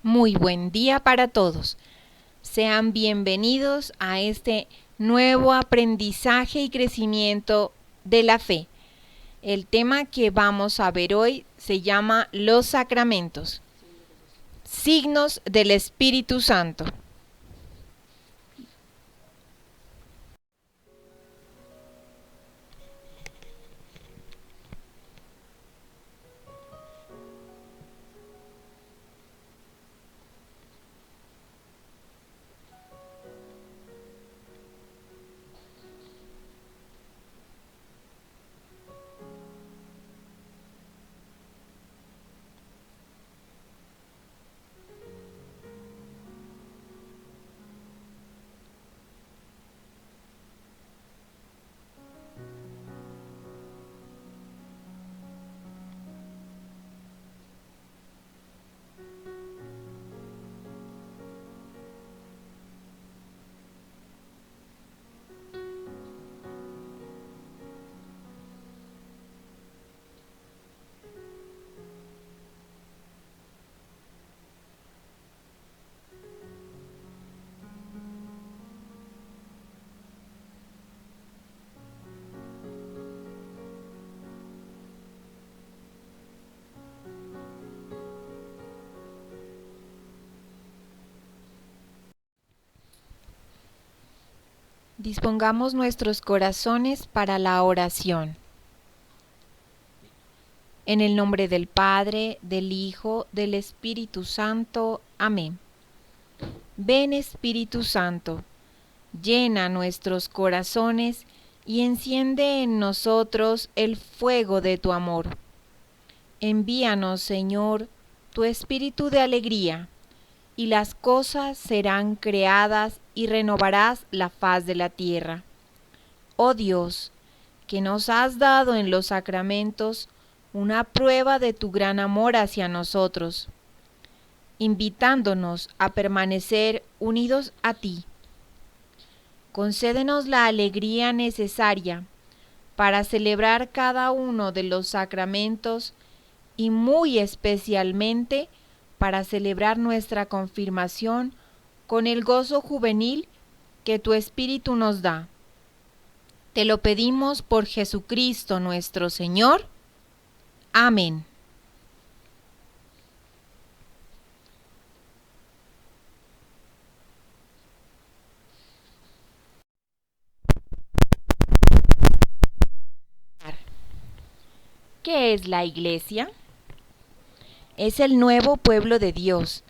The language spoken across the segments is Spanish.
Muy buen día para todos. Sean bienvenidos a este nuevo aprendizaje y crecimiento de la fe. El tema que vamos a ver hoy se llama los sacramentos, signos del Espíritu Santo. Dispongamos nuestros corazones para la oración. En el nombre del Padre, del Hijo, del Espíritu Santo. Amén. Ven, Espíritu Santo, llena nuestros corazones y enciende en nosotros el fuego de tu amor. Envíanos, Señor, tu espíritu de alegría, y las cosas serán creadas y renovarás la faz de la tierra. Oh Dios, que nos has dado en los sacramentos una prueba de tu gran amor hacia nosotros, invitándonos a permanecer unidos a ti. Concédenos la alegría necesaria para celebrar cada uno de los sacramentos y muy especialmente para celebrar nuestra confirmación con el gozo juvenil que tu Espíritu nos da. Te lo pedimos por Jesucristo nuestro Señor. Amén. ¿Qué es la Iglesia? Es el nuevo pueblo de Dios,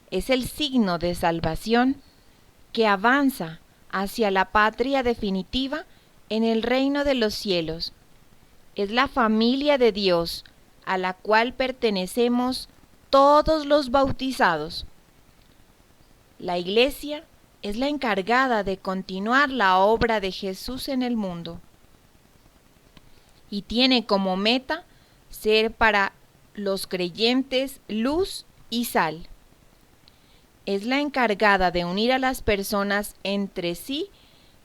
es el signo de salvación que avanza hacia la patria definitiva en el reino de los cielos. Es la familia de Dios a la cual pertenecemos todos los bautizados. La Iglesia es la encargada de continuar la obra de Jesús en el mundo y tiene como meta ser para los creyentes luz y sal. Es la encargada de unir a las personas entre sí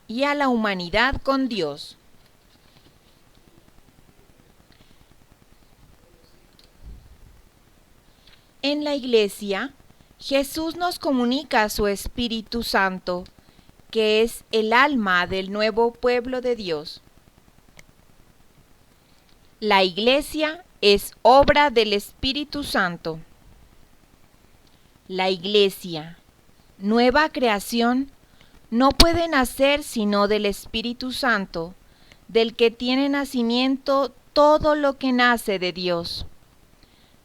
y a la humanidad con Dios. En la Iglesia, Jesús nos comunica a su Espíritu Santo, que es el alma del nuevo pueblo de Dios. La Iglesia es obra del Espíritu Santo. La Iglesia, nueva creación, no puede nacer sino del Espíritu Santo, del que tiene nacimiento todo lo que nace de Dios.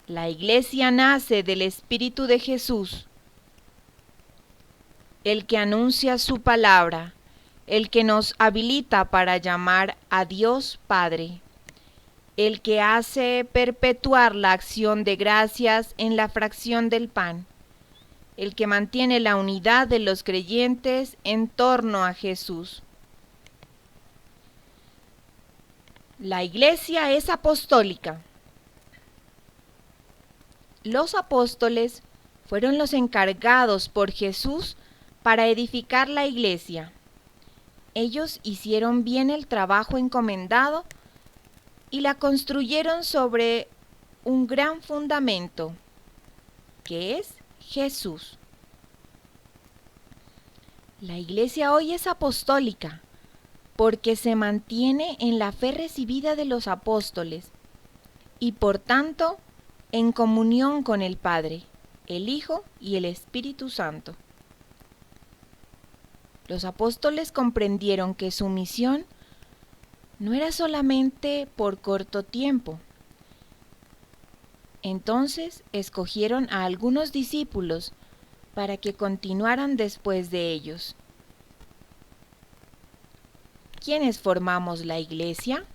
La Iglesia nace del Espíritu de Jesús, el que anuncia su palabra, el que nos habilita para llamar a Dios Padre, el que hace perpetuar la acción de gracias en la fracción del pan, el que mantiene la unidad de los creyentes en torno a Jesús. La Iglesia es apostólica. Los apóstoles fueron los encargados por Jesús para edificar la Iglesia. Ellos hicieron bien el trabajo encomendado y la construyeron sobre un gran fundamento, que es Jesús. La Iglesia hoy es apostólica porque se mantiene en la fe recibida de los apóstoles y por tanto en comunión con el Padre, el Hijo y el Espíritu Santo. Los apóstoles comprendieron que su misión no era solamente por corto tiempo. Entonces escogieron a algunos discípulos para que continuaran después de ellos. ¿Quiénes formamos la Iglesia?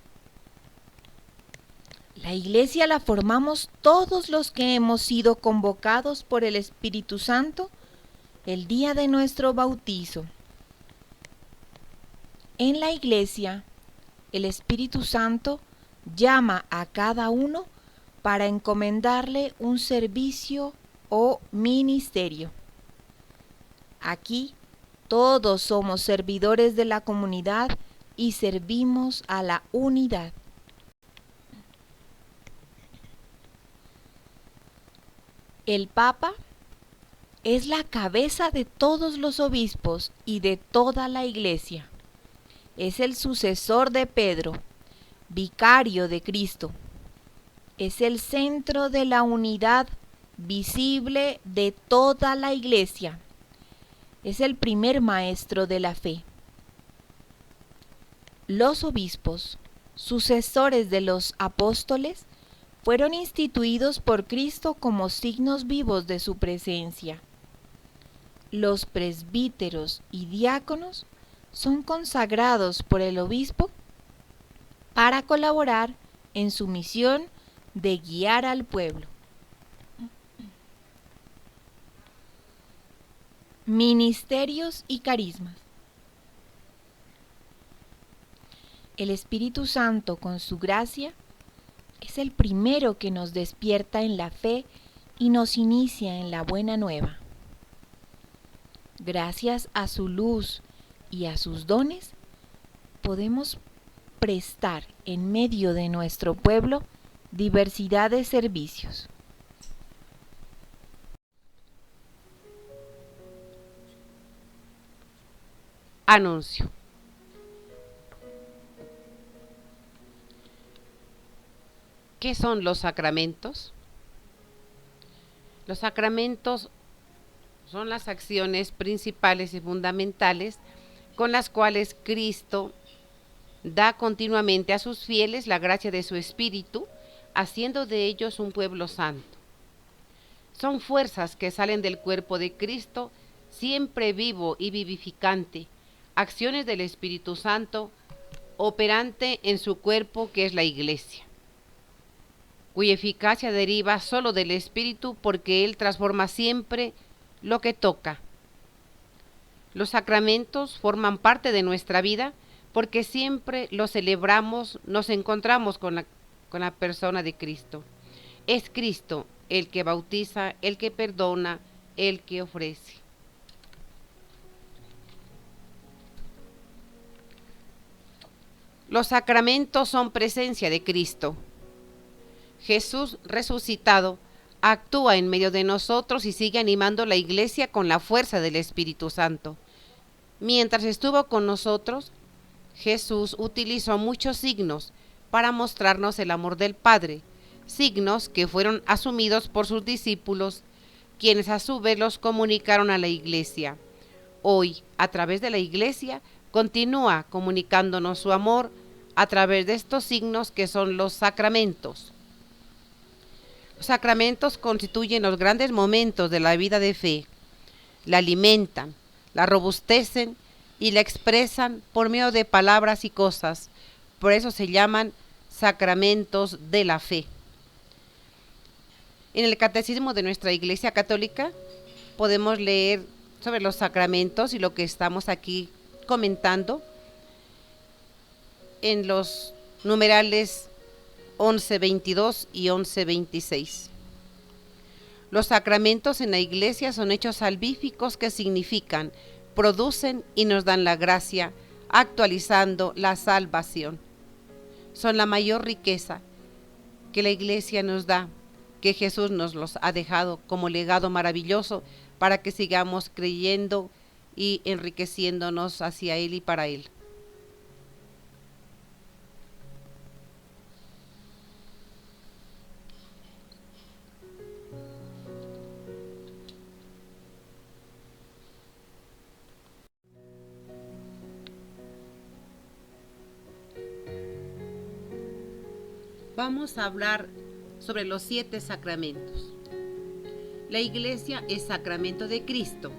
La Iglesia la formamos todos los que hemos sido convocados por el Espíritu Santo el día de nuestro bautizo. En la Iglesia, el Espíritu Santo llama a cada uno para encomendarle un servicio o ministerio. Aquí todos somos servidores de la comunidad y servimos a la unidad. El Papa es la cabeza de todos los obispos y de toda la Iglesia. Es el sucesor de Pedro, vicario de Cristo. Es el centro de la unidad visible de toda la Iglesia. Es el primer maestro de la fe. Los obispos, sucesores de los apóstoles, fueron instituidos por Cristo como signos vivos de su presencia. Los presbíteros y diáconos son consagrados por el obispo para colaborar en su misión de guiar al pueblo. Ministerios y carismas. El Espíritu Santo, con su gracia, es el primero que nos despierta en la fe y nos inicia en la buena nueva. Gracias a su luz y a sus dones, podemos prestar en medio de nuestro pueblo diversidad de servicios. Anuncio. ¿Qué son los sacramentos? Los sacramentos son las acciones principales y fundamentales con las cuales Cristo da continuamente a sus fieles la gracia de su Espíritu, haciendo de ellos un pueblo santo. Son fuerzas que salen del cuerpo de Cristo, siempre vivo y vivificante, acciones del Espíritu Santo, operante en su cuerpo que es la Iglesia, cuya eficacia deriva solo del Espíritu porque Él transforma siempre lo que toca. Los sacramentos forman parte de nuestra vida porque siempre los celebramos, nos encontramos con la persona de Cristo. Es Cristo el que bautiza, el que perdona, el que ofrece. Los sacramentos son presencia de Cristo. Jesús resucitado actúa en medio de nosotros y sigue animando la Iglesia con la fuerza del Espíritu Santo. Mientras estuvo con nosotros, Jesús utilizó muchos signos para mostrarnos el amor del Padre, signos que fueron asumidos por sus discípulos, quienes a su vez los comunicaron a la Iglesia. Hoy, a través de la Iglesia, continúa comunicándonos su amor a través de estos signos que son los sacramentos. Los sacramentos constituyen los grandes momentos de la vida de fe. La alimentan, la robustecen y la expresan por medio de palabras y cosas. Por eso se llaman sacramentos de la fe. En el Catecismo de nuestra Iglesia Católica podemos leer sobre los sacramentos y lo que estamos aquí comentando en los numerales 11.22 y 11.26. Los sacramentos en la Iglesia son hechos salvíficos que significan, producen y nos dan la gracia, actualizando la salvación. Son la mayor riqueza que la Iglesia nos da que Jesús nos los ha dejado como legado maravilloso para que sigamos creyendo y enriqueciéndonos hacia Él y para Él. Vamos a hablar sobre los 7 sacramentos. La Iglesia es sacramento de Cristo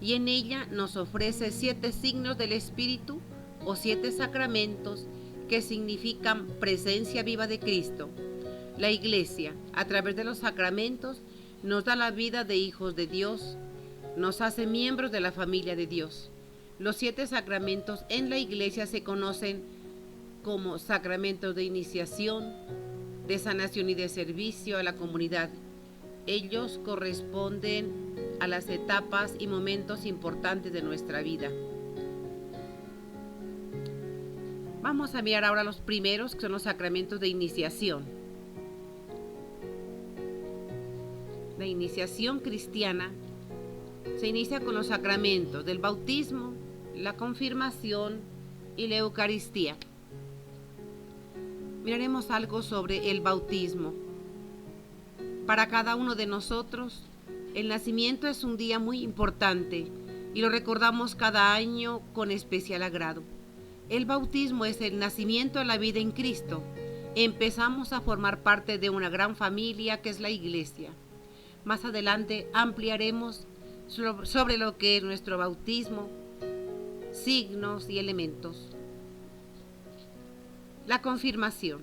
y en ella nos ofrece 7 signos del Espíritu o 7 sacramentos que significan presencia viva de Cristo. La Iglesia, a través de los sacramentos, nos da la vida de hijos de Dios, nos hace miembros de la familia de Dios. Los 7 sacramentos en la Iglesia se conocen como sacramentos de iniciación, de sanación y de servicio a la comunidad. Ellos corresponden a las etapas y momentos importantes de nuestra vida. Vamos a mirar ahora los primeros, que son los sacramentos de iniciación. La iniciación cristiana se inicia con los sacramentos del bautismo, la confirmación y la Eucaristía. Miraremos algo sobre el bautismo. Para cada uno de nosotros, el nacimiento es un día muy importante y lo recordamos cada año con especial agrado. El bautismo es el nacimiento a la vida en Cristo. Empezamos a formar parte de una gran familia que es la Iglesia. Más adelante ampliaremos sobre lo que es nuestro bautismo, signos y elementos. La confirmación.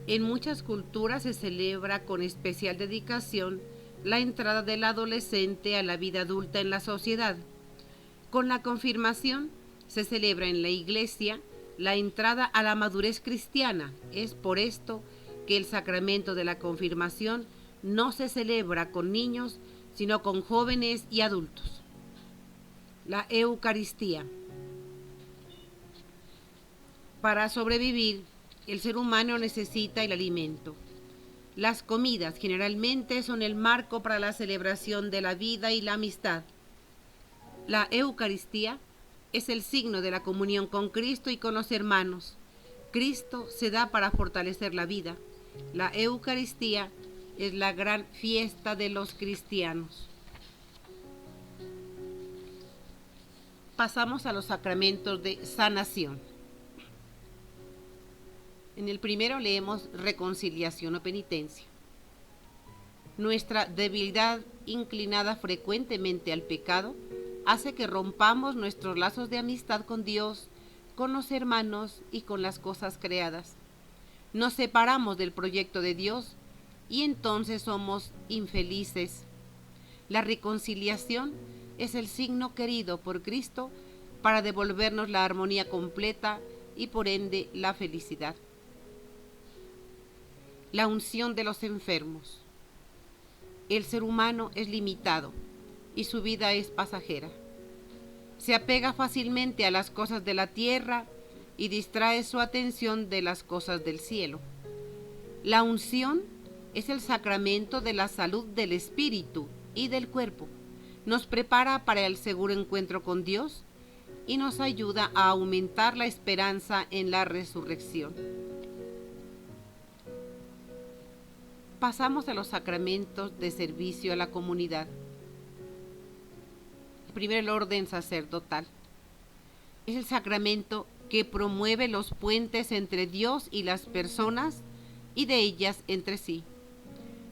En muchas culturas se celebra con especial dedicación la entrada del adolescente a la vida adulta en la sociedad. Con la confirmación se celebra en la Iglesia la entrada a la madurez cristiana. Es por esto que el sacramento de la confirmación no se celebra con niños, sino con jóvenes y adultos. La Eucaristía. Para sobrevivir, el ser humano necesita el alimento. Las comidas generalmente son el marco para la celebración de la vida y la amistad. La Eucaristía es el signo de la comunión con Cristo y con los hermanos. Cristo se da para fortalecer la vida. La Eucaristía es la gran fiesta de los cristianos. Pasamos a los sacramentos de sanación. En el primero leemos reconciliación o penitencia. Nuestra debilidad inclinada frecuentemente al pecado hace que rompamos nuestros lazos de amistad con Dios, con los hermanos y con las cosas creadas. Nos separamos del proyecto de Dios y entonces somos infelices. La reconciliación es el signo querido por Cristo para devolvernos la armonía completa y por ende la felicidad. La unción de los enfermos. El ser humano es limitado y su vida es pasajera. Se apega fácilmente a las cosas de la tierra y distrae su atención de las cosas del cielo. La unción es el sacramento de la salud del espíritu y del cuerpo. Nos prepara para el seguro encuentro con Dios y nos ayuda a aumentar la esperanza en la resurrección. Pasamos a los sacramentos de servicio a la comunidad. Primero, el orden sacerdotal. Es el sacramento que promueve los puentes entre Dios y las personas y de ellas entre sí.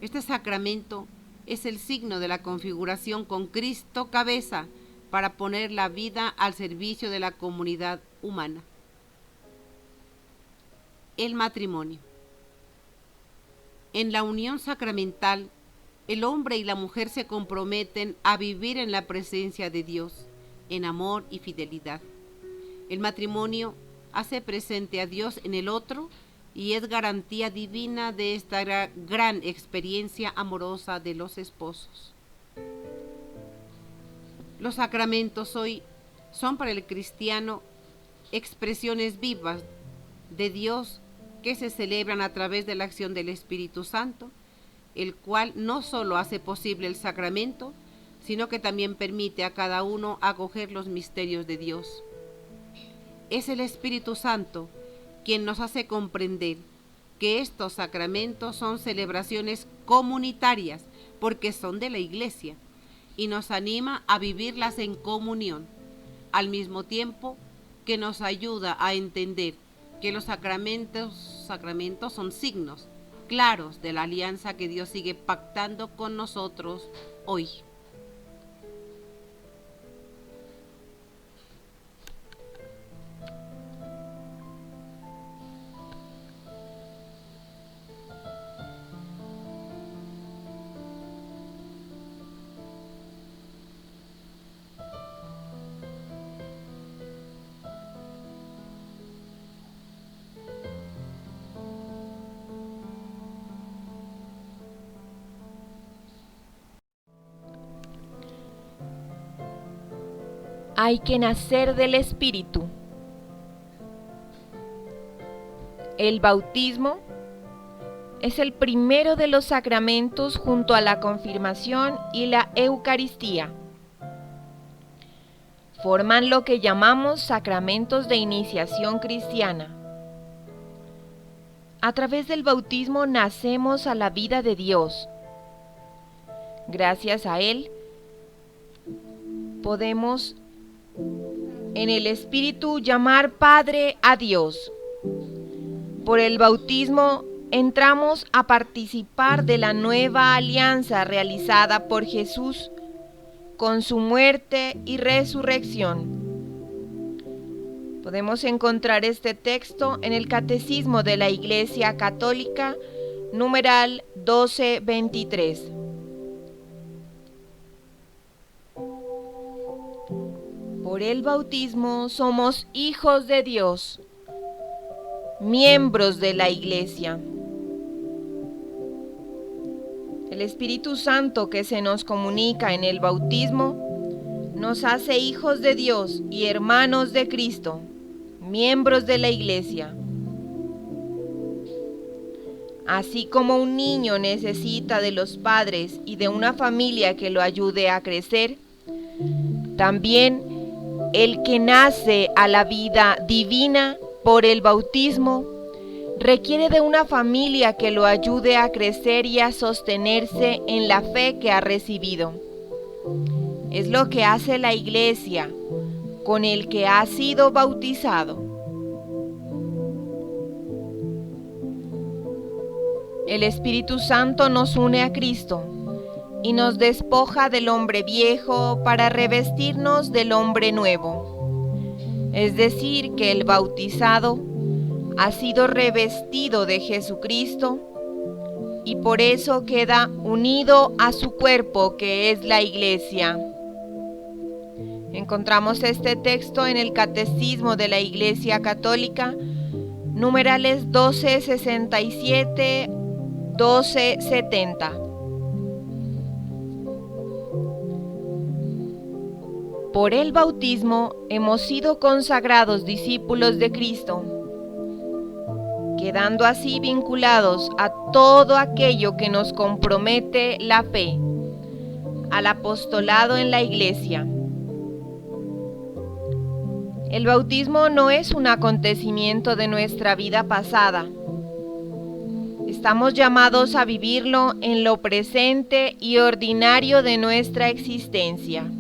Este sacramento es el signo de la configuración con Cristo cabeza para poner la vida al servicio de la comunidad humana. El matrimonio. En la unión sacramental, el hombre y la mujer se comprometen a vivir en la presencia de Dios, en amor y fidelidad. El matrimonio hace presente a Dios en el otro y es garantía divina de esta gran experiencia amorosa de los esposos. Los sacramentos hoy son para el cristiano expresiones vivas de Dios que se celebran a través de la acción del Espíritu Santo el cual no solo hace posible el sacramento, sino que también permite a cada uno acoger los misterios de Dios. Es el Espíritu Santo quien nos hace comprender que estos sacramentos son celebraciones comunitarias porque son de la Iglesia y nos anima a vivirlas en comunión, al mismo tiempo que nos ayuda a entender que los sacramentos son signos claros de la alianza que Dios sigue pactando con nosotros hoy. Hay que nacer del Espíritu. El bautismo es el primero de los sacramentos junto a la confirmación y la Eucaristía. Forman lo que llamamos sacramentos de iniciación cristiana. A través del bautismo nacemos a la vida de Dios. Gracias a él, podemos en el Espíritu llamar Padre a Dios. Por el bautismo entramos a participar de la nueva alianza realizada por Jesús con su muerte y resurrección. Podemos encontrar este texto en el Catecismo de la Iglesia Católica, numeral 1223. Por el bautismo somos hijos de Dios, miembros de la Iglesia. El Espíritu Santo que se nos comunica en el bautismo nos hace hijos de Dios y hermanos de Cristo, miembros de la Iglesia. Así como un niño necesita de los padres y de una familia que lo ayude a crecer, también el que nace a la vida divina por el bautismo requiere de una familia que lo ayude a crecer y a sostenerse en la fe que ha recibido. Es lo que hace la Iglesia con el que ha sido bautizado. El Espíritu Santo nos une a Cristo y nos despoja del hombre viejo para revestirnos del hombre nuevo. Es decir, que el bautizado ha sido revestido de Jesucristo y por eso queda unido a su cuerpo, que es la Iglesia. Encontramos este texto en el Catecismo de la Iglesia Católica, numerales 1267, 1270. Por el bautismo hemos sido consagrados discípulos de Cristo, quedando así vinculados a todo aquello que nos compromete la fe, al apostolado en la Iglesia. El bautismo no es un acontecimiento de nuestra vida pasada. Estamos llamados a vivirlo en lo presente y ordinario de nuestra existencia.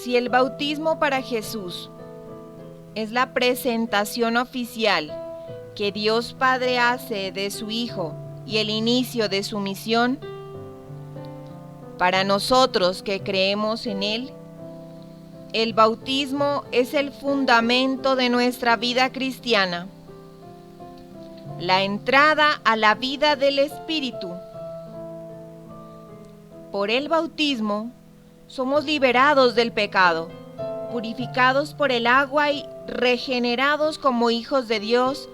Si el bautismo para Jesús es la presentación oficial que Dios Padre hace de su Hijo y el inicio de su misión, para nosotros que creemos en Él, el bautismo es el fundamento de nuestra vida cristiana. la entrada a la vida del Espíritu. Por el bautismo somos liberados del pecado, purificados por el agua y regenerados como hijos de Dios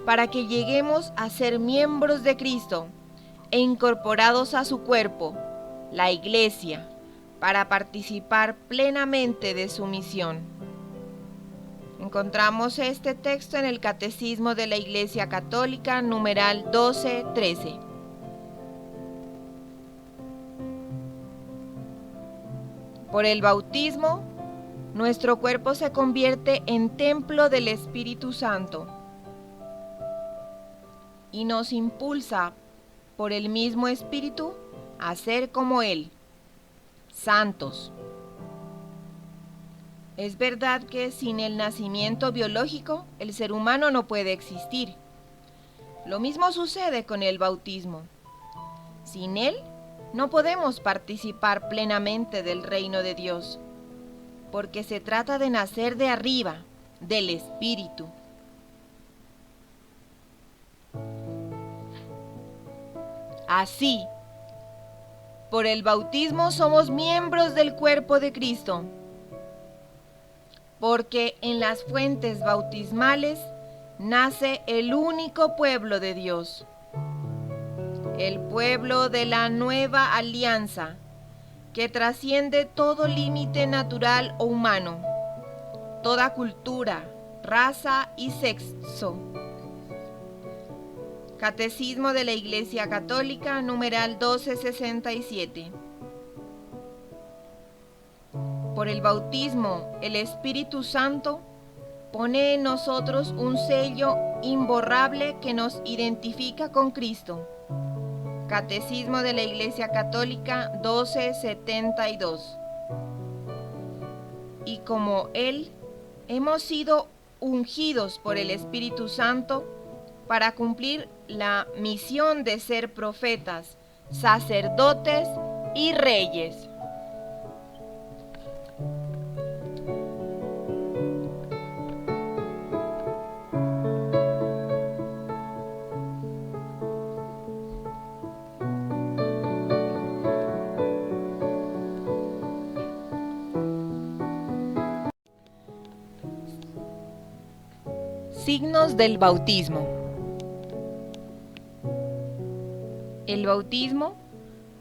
para que lleguemos a ser miembros de Cristo e incorporados a su cuerpo, la Iglesia, para participar plenamente de su misión. Encontramos este texto en el Catecismo de la Iglesia Católica, numeral 1213. Por el bautismo, nuestro cuerpo se convierte en templo del Espíritu Santo y nos impulsa por el mismo Espíritu a ser como Él, santos. Es verdad que sin el nacimiento biológico, el ser humano no puede existir. Lo mismo sucede con el bautismo. Sin él, no podemos participar plenamente del reino de Dios, porque se trata de nacer de arriba, del Espíritu. Así, por el bautismo somos miembros del cuerpo de Cristo, porque en las fuentes bautismales nace el único pueblo de Dios, el pueblo de la nueva alianza, que trasciende todo límite natural o humano, toda cultura, raza y sexo. Catecismo de la Iglesia Católica, numeral 1267. Por el bautismo, el Espíritu Santo pone en nosotros un sello imborrable que nos identifica con Cristo. Catecismo de la Iglesia Católica 1272. Y como Él, hemos sido ungidos por el Espíritu Santo para cumplir la misión de ser profetas, sacerdotes y reyes. Signos del bautismo. El bautismo,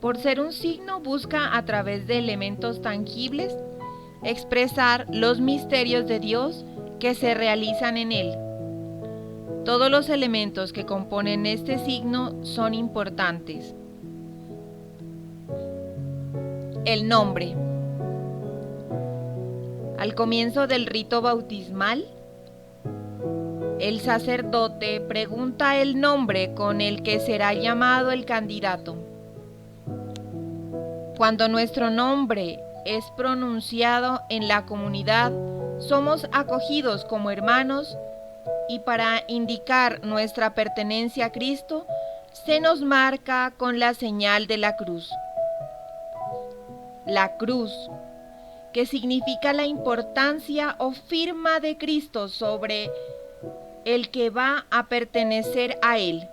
por ser un signo, busca a través de elementos tangibles expresar los misterios de Dios que se realizan en él. Todos los elementos que componen este signo son importantes. El nombre. Al comienzo del rito bautismal, el sacerdote pregunta el nombre con el que será llamado el candidato. Cuando nuestro nombre es pronunciado en la comunidad, somos acogidos como hermanos y para indicar nuestra pertenencia a Cristo, se nos marca con la señal de la cruz. La cruz, que significa la importancia o firma de Cristo sobre el que va a pertenecer a Él.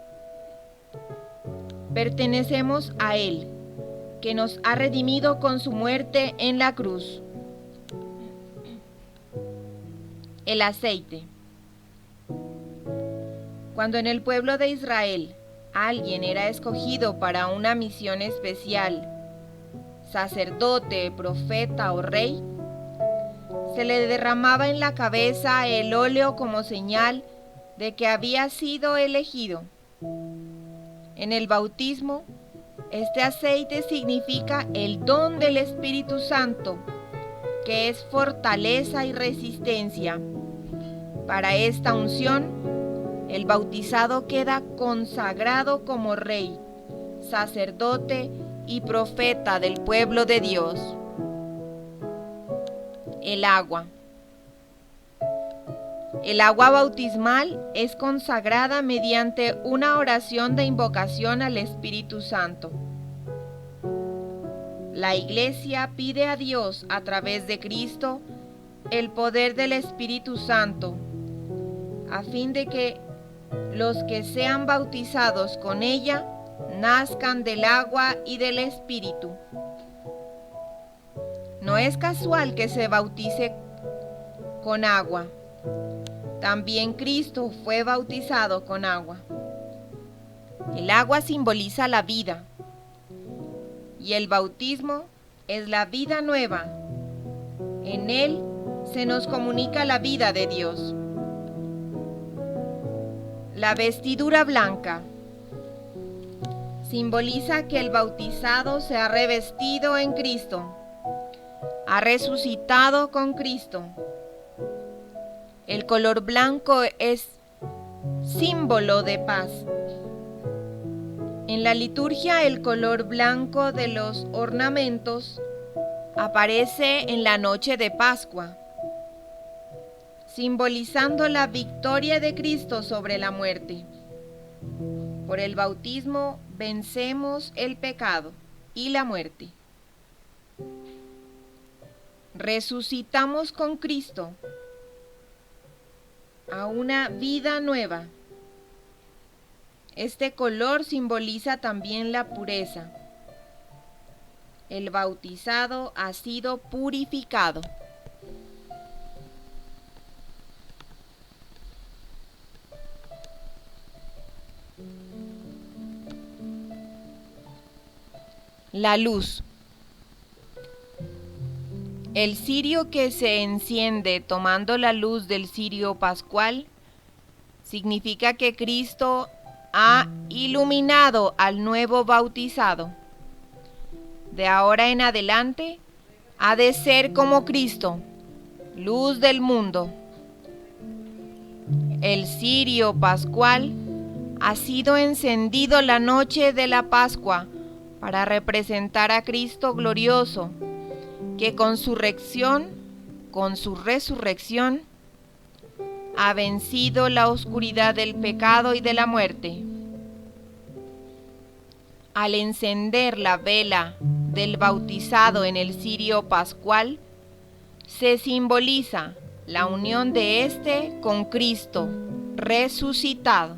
Pertenecemos a Él, que nos ha redimido con su muerte en la cruz. El aceite. Cuando en el pueblo de Israel alguien era escogido para una misión especial, sacerdote, profeta o rey, se le derramaba en la cabeza el óleo como señal de que había sido elegido. En el bautismo, este aceite significa el don del Espíritu Santo, que es fortaleza y resistencia. Para esta unción, el bautizado queda consagrado como rey, sacerdote y profeta del pueblo de Dios. El agua. El agua bautismal es consagrada mediante una oración de invocación al Espíritu Santo. La Iglesia pide a Dios a través de Cristo el poder del Espíritu Santo, a fin de que los que sean bautizados con ella nazcan del agua y del Espíritu. No es casual que se bautice con agua. También Cristo fue bautizado con agua. El agua simboliza la vida y el bautismo es la vida nueva. En él se nos comunica la vida de Dios. La vestidura blanca simboliza que el bautizado se ha revestido en Cristo, ha resucitado con Cristo. El color blanco es símbolo de paz. En la liturgia, el color blanco de los ornamentos aparece en la noche de Pascua, simbolizando la victoria de Cristo sobre la muerte. Por el bautismo vencemos el pecado y la muerte. Resucitamos con Cristo a una vida nueva. Este color simboliza también la pureza. El bautizado ha sido purificado. La luz. El cirio que se enciende tomando la luz del cirio pascual significa que Cristo ha iluminado al nuevo bautizado. De ahora en adelante ha de ser como Cristo, luz del mundo. El cirio pascual ha sido encendido la noche de la Pascua para representar a Cristo glorioso, que con su resurrección, ha vencido la oscuridad del pecado y de la muerte. Al encender la vela del bautizado en el cirio pascual, se simboliza la unión de éste con Cristo resucitado.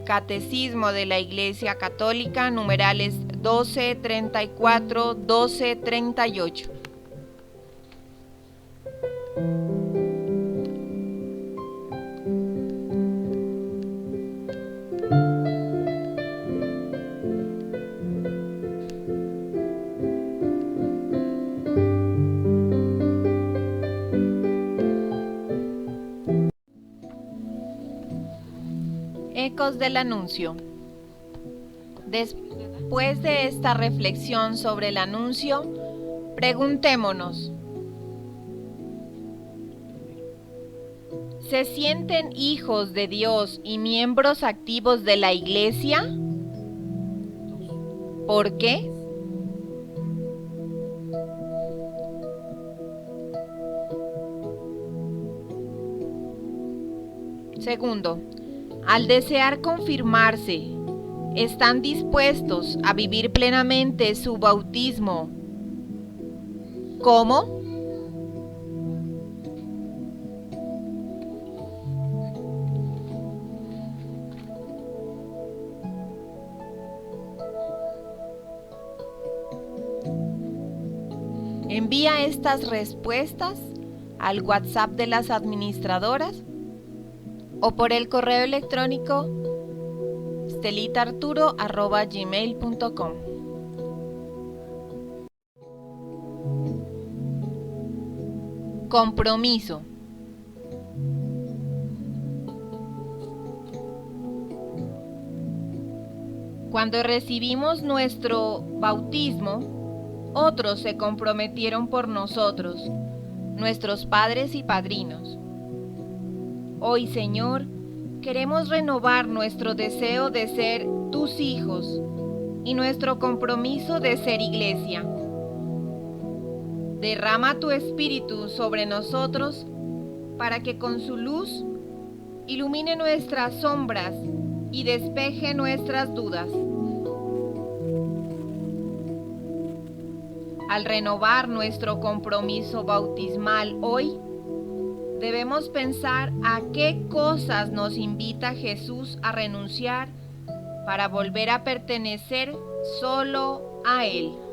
Catecismo de la Iglesia Católica, numerales 1234, 1238. Ecos del anuncio. Después de esta reflexión sobre el anuncio, preguntémonos: ¿se sienten hijos de Dios y miembros activos de la Iglesia? ¿Por qué? Segundo, al desear confirmarse, ¿están dispuestos a vivir plenamente su bautismo? ¿Cómo? Envía estas respuestas al WhatsApp de las administradoras o por el correo electrónico stelitarturo@gmail.com. Compromiso. Cuando recibimos nuestro bautismo, otros se comprometieron por nosotros, nuestros padres y padrinos. Hoy, Señor, queremos renovar nuestro deseo de ser tus hijos y nuestro compromiso de ser iglesia. Derrama tu espíritu sobre nosotros para que con su luz ilumine nuestras sombras y despeje nuestras dudas. Al renovar nuestro compromiso bautismal hoy, debemos pensar a qué cosas nos invita Jesús a renunciar para volver a pertenecer solo a Él.